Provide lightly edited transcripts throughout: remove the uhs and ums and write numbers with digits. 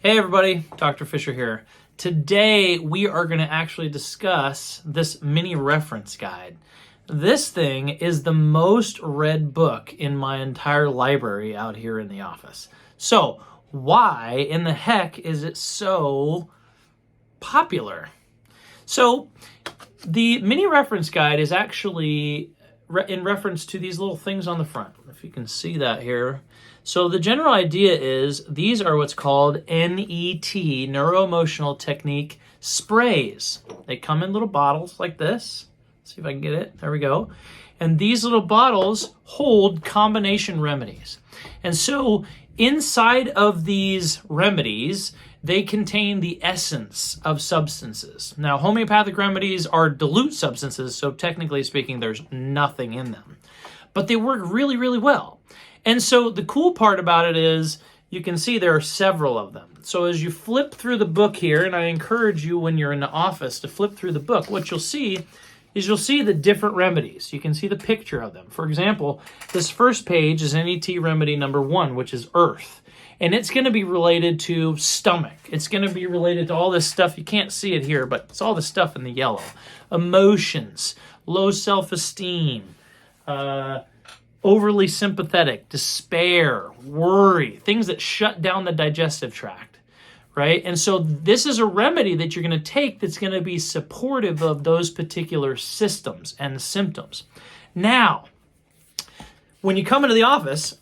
Hey everybody, Dr. Fisher here. Today we are going to actually discuss this mini reference guide. This thing is the most read book in my entire library out here in the office. So why in the heck is it so popular? So the mini reference guide is actually in reference to these little things on the front, if you can see that here. So the general idea is these are what's called NET, Neuro-Emotional Technique sprays. They come in little bottles like this. Let's see if I can get it. There we go. And these little bottles hold combination remedies. And so inside of these remedies, they contain the essence of substances. Now, homeopathic remedies are dilute substances, so technically speaking, there's nothing in them. But they work really, really well. And so the cool part about it is you can see there are several of them. So as you flip through the book here, and I encourage you when you're in the office to flip through the book, what you'll see is you'll see the different remedies. You can see the picture of them. For example, this first page is NET remedy number 1, which is earth. And it's going to be related to stomach. It's going to be related to all this stuff. You can't see it here, but it's all the stuff in the yellow. Emotions, low self-esteem, overly sympathetic, despair, worry, things that shut down the digestive tract, right? And so this is a remedy that you're going to take that's going to be supportive of those particular systems and symptoms. Now, when you come into the office,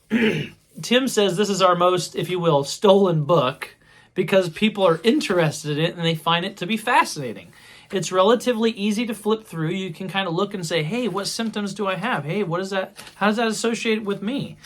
Tim says this is our most, if you will, stolen book because people are interested in it and they find it to be fascinating. It's relatively easy to flip through. You can kind of look and say, hey, what symptoms do I have? Hey, what is that? How does that associate with me?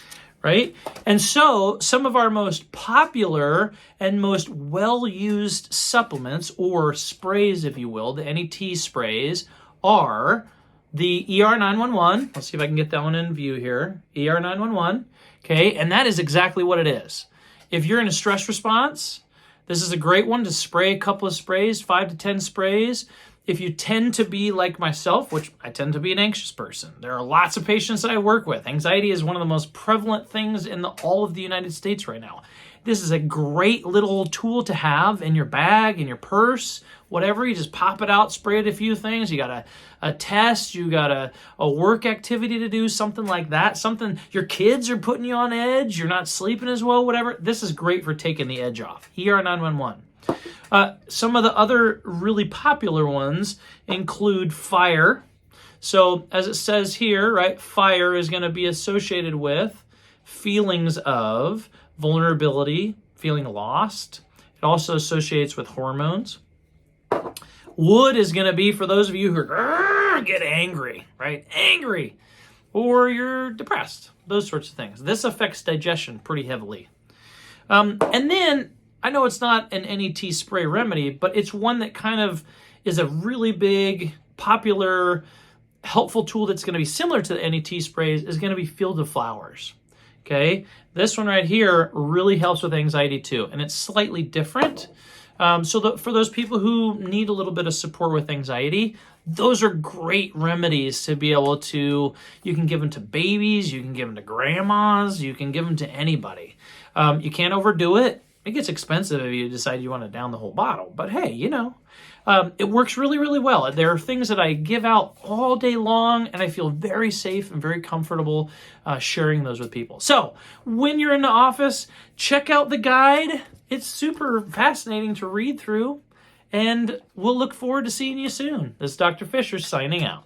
Right? And so some of our most popular and most well-used supplements or sprays, if you will, the NET sprays, are the ER911. Let's see if I can get that one in view here. ER911. Okay, and that is exactly what it is. If you're in a stress response, this is a great one to spray a couple of sprays, 5 to 10 sprays. If you tend to be like myself, which I tend to be an anxious person, there are lots of patients that I work with. Anxiety is one of the most prevalent things in all of the United States right now. This is a great little tool to have in your bag, in your purse, whatever. You just pop it out, spray it a few things. You got a test, you got a work activity to do, something like that. Something your kids are putting you on edge, you're not sleeping as well, whatever. This is great for taking the edge off. ER911. Some of the other really popular ones include fire. So as it says here, right, fire is going to be associated with feelings of vulnerability, feeling lost. It also associates with hormones. Wood is going to be for those of you who get angry, right? Angry. Or you're depressed. Those sorts of things. This affects digestion pretty heavily. And then, I know it's not an NET spray remedy, but it's one that kind of is a really big, popular, helpful tool that's going to be similar to the NET sprays is going to be Field of Flowers. Okay, this one right here really helps with anxiety too, and it's slightly different. For those people who need a little bit of support with anxiety, those are great remedies to be able to, you can give them to babies, you can give them to grandmas, you can give them to anybody. You can't overdo it. It gets expensive if you decide you want to down the whole bottle, but hey, you know, it works really, really well. There are things that I give out all day long, and I feel very safe and very comfortable sharing those with people. So when you're in the office, check out the guide. It's super fascinating to read through, and we'll look forward to seeing you soon. This is Dr. Fisher signing out.